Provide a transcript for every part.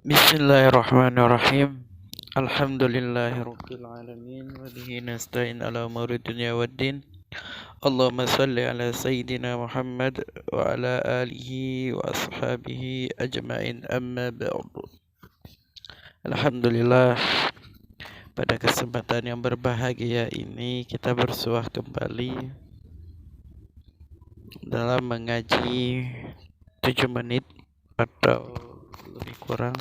Bismillahirrahmanirrahim. Alhamdulillahirabbil alamin wa bihi nasta'in ala umuri dunya waddin. Allahumma shalli ala sayyidina Muhammad wa ala alihi wa ashabihi ajma'in, amma ba'du. Alhamdulillah, pada kesempatan yang berbahagia ini kita bersuah kembali dalam mengaji 7 menit atau lebih kurang.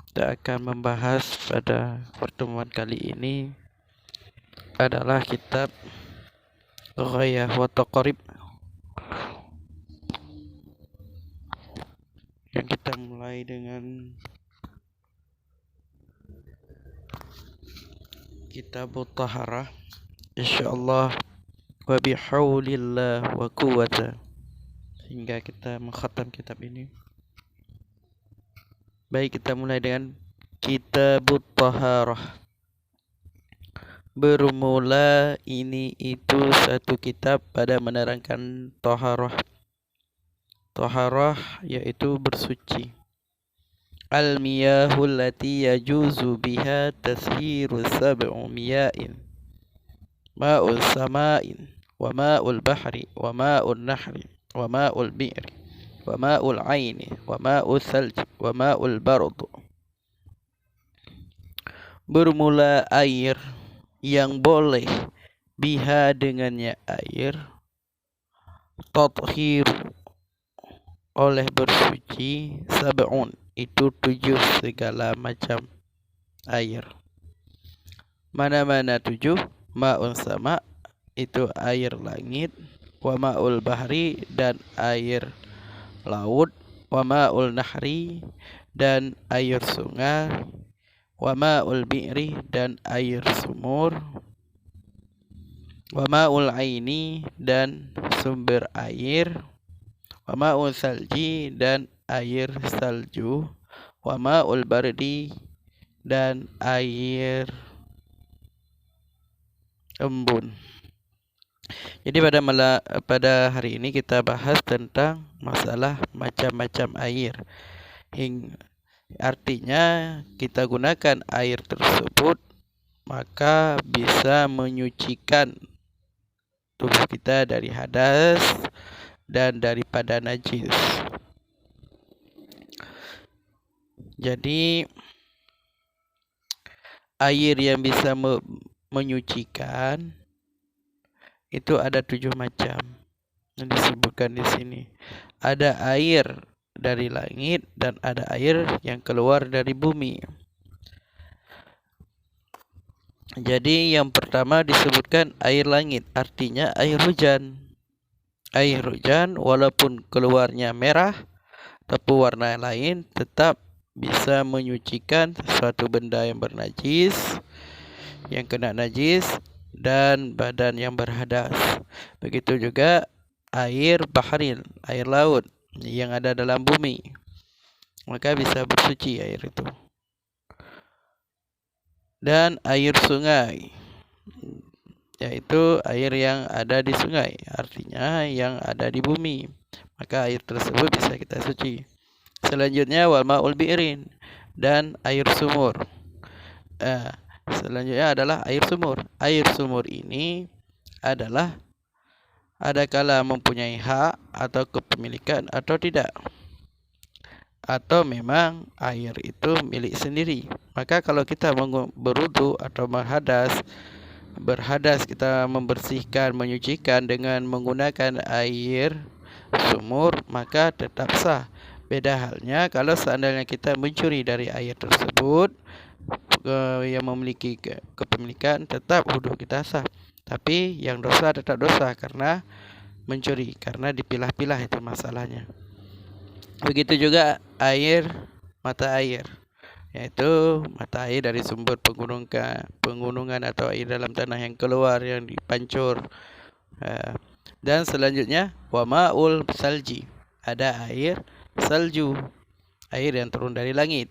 Kita akan membahas pada pertemuan kali ini adalah kitab Ghayah wa Taqrib, yang kita mulai dengan kitab Taharah, insyaallah, wa bihaulillah wa quwwata, hingga kita mengkhatam kitab ini. Baik, kita mulai dengan kitab Taharah. Bermula ini itu satu kitab pada menerangkan taharah. Taharah yaitu bersuci. Al-miyahul lati yajuzu biha tashiru sab'u miya'in. Ma'ul sama'in, wa ma'ul bahri, wa ma'ul nahri, wa ma'ul bi'ri, wa ma'ul aini, wa ma'ul salji, wa ma'ul bardu. Bermula air yang boleh biha dengannya air, tathir oleh bersuci, sab'un itu 7 segala macam air. Mana-mana 7? Ma'un sama itu air langit, wa ma'ul bahri dan air laut, wa ma'ul nahri dan air sungai, wa ma'ul bi'ri dan air sumur, wa ma'ul aini dan sumber air, wa ma'ul salji dan air salju, wa ma'ul bardi dan air embun. Jadi pada hari ini kita bahas tentang masalah macam-macam air. Artinya kita gunakan air tersebut maka bisa menyucikan tubuh kita dari hadas dan daripada najis. Jadi air yang bisa menyucikan itu ada 7 macam yang disebutkan di sini. Ada air dari langit dan ada air yang keluar dari bumi. Jadi yang pertama disebutkan air langit, artinya air hujan. Air hujan walaupun keluarnya merah tapi warna lain tetap bisa menyucikan sesuatu benda yang bernajis, yang kena najis, dan badan yang berhadas. Begitu juga air baharin, air laut yang ada dalam bumi, maka bisa bersuci air itu. Dan air sungai, yaitu air yang ada di sungai, artinya yang ada di bumi, maka air tersebut bisa kita suci. Selanjutnya wal ma'ul bi'rin, dan air sumur. Selanjutnya adalah air sumur. Air sumur ini adalah adakala mempunyai hak atau kepemilikan atau tidak, atau memang air itu milik sendiri. Maka kalau kita berwudu atau berhadas kita membersihkan, menyucikan dengan menggunakan air sumur, maka tetap sah. Beda halnya kalau seandainya kita mencuri dari air tersebut yang memiliki kepemilikan, tetap wudu kita sah. Tapi yang dosa tetap dosa karena mencuri, karena dipilah-pilah itu masalahnya. Begitu juga mata air, yaitu mata air dari sumber pegunungan atau air dalam tanah yang keluar, yang dipancur. Dan selanjutnya wa ma'ul salji, ada air salju, air yang turun dari langit.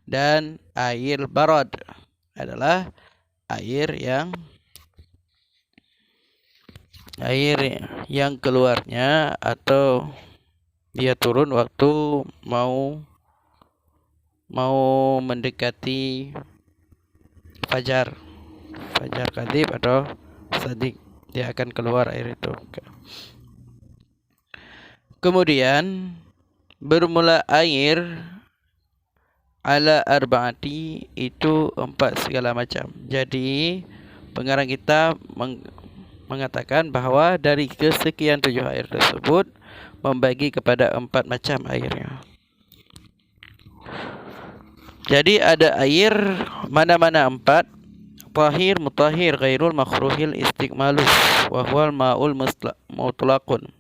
Dan air barad adalah air yang keluarnya atau dia turun waktu mau mau mendekati fajar kadhib atau sadik, dia akan keluar air itu. Kemudian bermula air ala arba'ati, itu 4 segala macam. Jadi pengarang kita mengatakan bahawa dari kesekian 7 air tersebut membagi kepada 4 macam airnya. Jadi ada air mana-mana 4: tahir, mutahhir, ghairul makruhil, istikmalus, wa huwal ma'ul mutlaqun.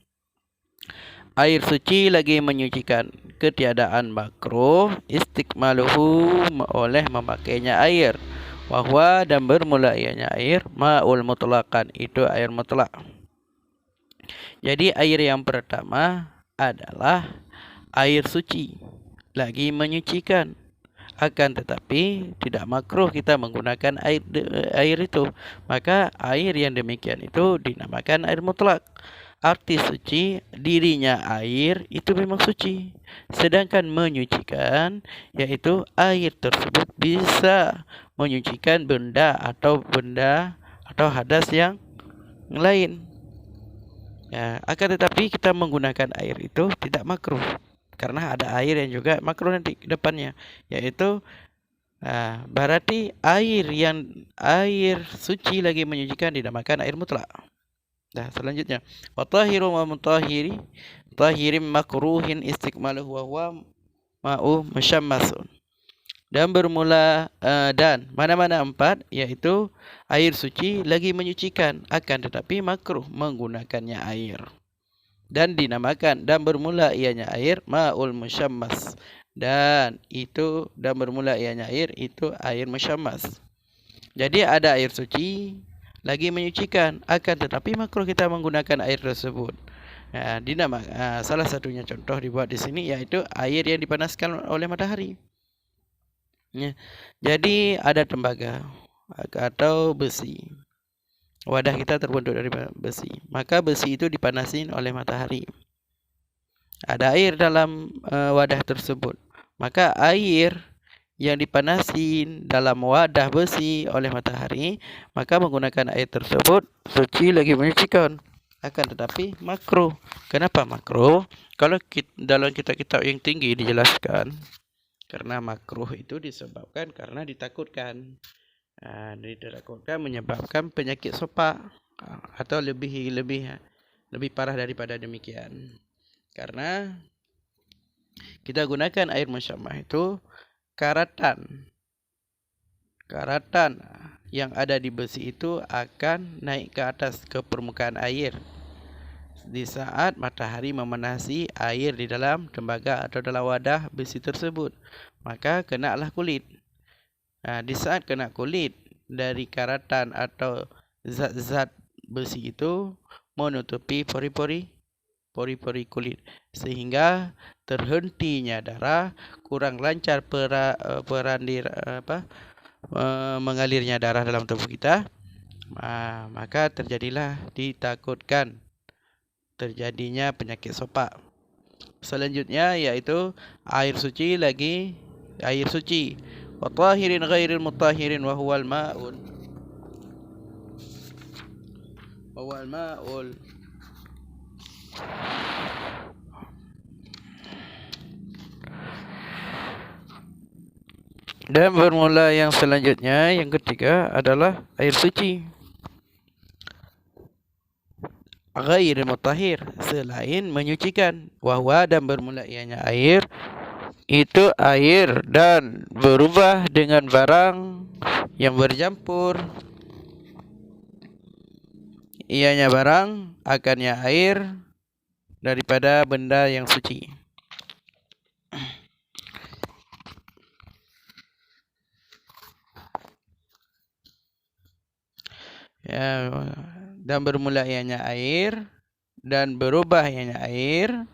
Air suci lagi menyucikan, ketiadaan makruh, istikmaluhu oleh memakainya air, wahwa dan bermula ianya air, ma'ul mutlaqan, itu air mutlak. Jadi air yang pertama adalah air suci, lagi menyucikan. Akan tetapi tidak makruh kita menggunakan air itu. Maka air yang demikian itu dinamakan air mutlak. Arti suci, dirinya air itu memang suci. Sedangkan menyucikan, yaitu air tersebut bisa menyucikan benda atau hadas yang lain. Ya, akan tetapi kita menggunakan air itu tidak makruh. Karena ada air yang juga makruh nanti ke depannya, yaitu berarti air suci lagi menyucikan dinamakan air mutlak. Selanjutnya, wa tahiru wa mutahhiri tahirim makruhin istikmaluhu wa huwa ma'u musyammasun. Dan bermula dan mana-mana 4, yaitu air suci lagi menyucikan, akan tetapi makruh menggunakannya air. Dan dinamakan, dan bermula ianya air, ma'ul musyammas. Dan bermula ianya air, itu air musyammas. Jadi ada air suci lagi menyucikan, akan tetapi makruh kita menggunakan air tersebut. Salah satunya contoh dibuat di sini, yaitu air yang dipanaskan oleh matahari. Jadi ada tembaga atau besi. Wadah kita terbentuk dari besi. Maka besi itu dipanasin oleh matahari. Ada air dalam wadah tersebut. Maka air yang dipanasin dalam wadah besi oleh matahari, maka menggunakan air tersebut suci lagi menyucikan. Akan tetapi makruh. Kenapa makruh? Kalau dalam kitab-kitab yang tinggi dijelaskan, karena makruh itu disebabkan karena ditakutkan. Ditakutkan menyebabkan penyakit sopak, atau lebih parah daripada demikian. Karena kita gunakan air musyammah itu, karatan yang ada di besi itu akan naik ke atas, ke permukaan air di saat matahari memanasi air di dalam tembaga atau dalam wadah besi tersebut. Maka kenalah kulit. Di saat kena kulit dari karatan atau zat-zat besi itu menutupi pori-pori kulit, sehingga terhentinya darah, kurang lancar mengalirnya darah dalam tubuh kita. Maka ditakutkan terjadinya penyakit sopak. Selanjutnya yaitu air suci. Wa tahirin ghairil mutahhirin wa huwal ma'ul Dan bermula yang selanjutnya, yang ketiga adalah air suci ghairil mutahhir, selain menyucikan. Wahwa dan bermula ianya air, itu air dan berubah dengan barang yang bercampur ianya barang akannya air daripada benda yang suci. Dan bermula ianya air dan berubah ianya air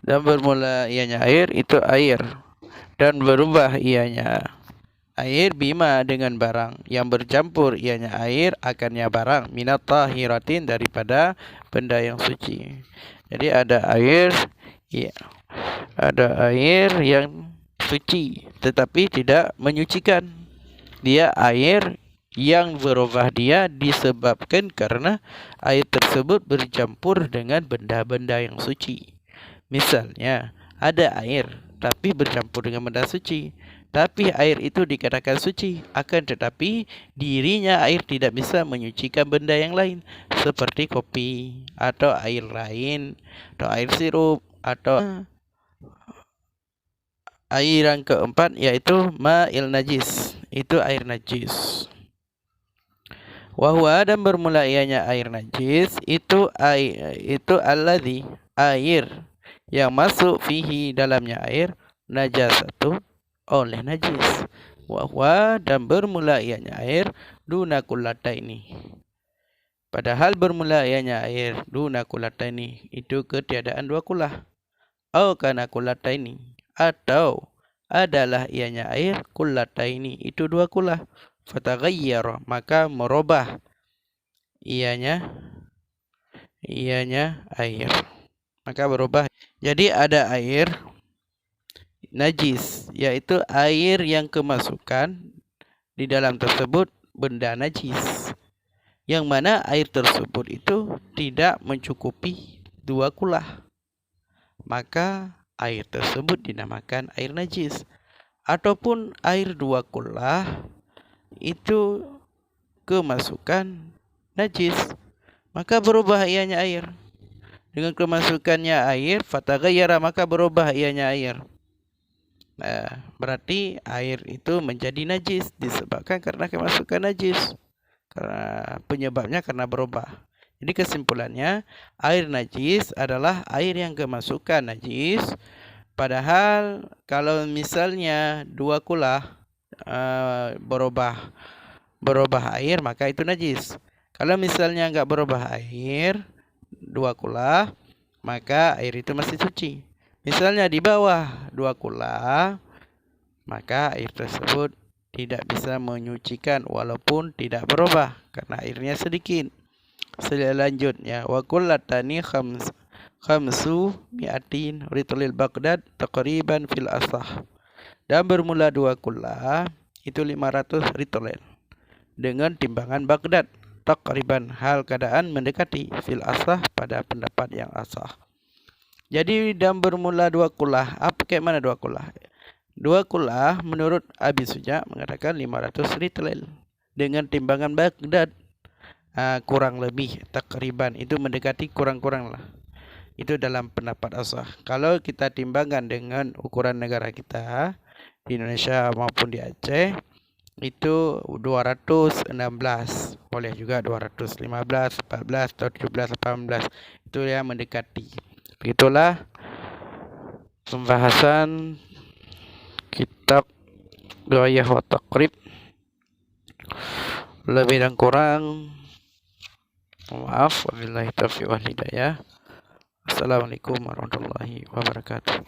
dan bermula ianya air, itu air, dan berubah ianya air bima dengan barang yang bercampur ianya air akannya barang minat tahiratin daripada benda yang suci. Jadi ada air ya, ada air yang suci tetapi tidak menyucikan. Dia air yang berubah dia disebabkan karena air tersebut bercampur dengan benda-benda yang suci. Misalnya ada air tapi bercampur dengan benda suci, tapi air itu dikatakan suci, akan tetapi dirinya air tidak bisa menyucikan benda yang lain seperti kopi atau air lain atau air sirup atau air yang keempat yaitu ma'il najis, itu air najis. Wahwa dan bermula ianya air najis itu alladzi air yang masuk fihi dalamnya air najasatu oleh najis. Wahwa dan bermula ianya air duna kullataini. Padahal bermula ianya air duna kullataini itu ketiadaan dua kulah. Au kana kullataini atau adalah ianya air kullataini itu dua kulah. Fataghayyara maka merubah ianya air, maka berubah. Jadi ada air najis, yaitu air yang kemasukan di dalam tersebut benda najis, yang mana air tersebut itu tidak mencukupi dua kulah, maka air tersebut dinamakan air najis. Ataupun air dua kulah itu kemasukan najis, maka berubah ianya air. Dengan kemasukannya air, fataghayyara maka berubah ianya air. Nah, berarti air itu menjadi najis disebabkan karena kemasukan najis. Karena penyebabnya karena berubah. Jadi kesimpulannya, air najis adalah air yang kemasukan najis. Padahal kalau misalnya dua kulah berubah air, maka itu najis. Kalau misalnya enggak berubah air, dua kulah, maka air itu masih suci. Misalnya di bawah dua kulah, maka air tersebut tidak bisa menyucikan walaupun tidak berubah karena airnya sedikit. Selanjutnya, wa kullatani khamsu mi'atin ritlil Baghdad taqriban fil asah. Dan bermula dua kulah itu 500 ritlil dengan timbangan Baghdad taqriban hal keadaan mendekati fil asah pada pendapat yang asah. Jadi dan bermula dua kulah, apa kayak mana dua kulah? Dua kulah menurut Abi Suja mengatakan 500 ritlil dengan timbangan Baghdad, kurang lebih takriban itu mendekati kurang-kurang lah. Itu dalam pendapat asah. Kalau kita timbangkan dengan ukuran negara kita di Indonesia maupun di Aceh itu 216, boleh juga 215, 14 atau 17, 18, itu yang mendekati. Begitulah pembahasan kitab Ghayah wa Taqrib. Lebih dan kurang maaf, wabillahi taufiq wal hidayah. Assalamualaikum warahmatullahi wabarakatuh.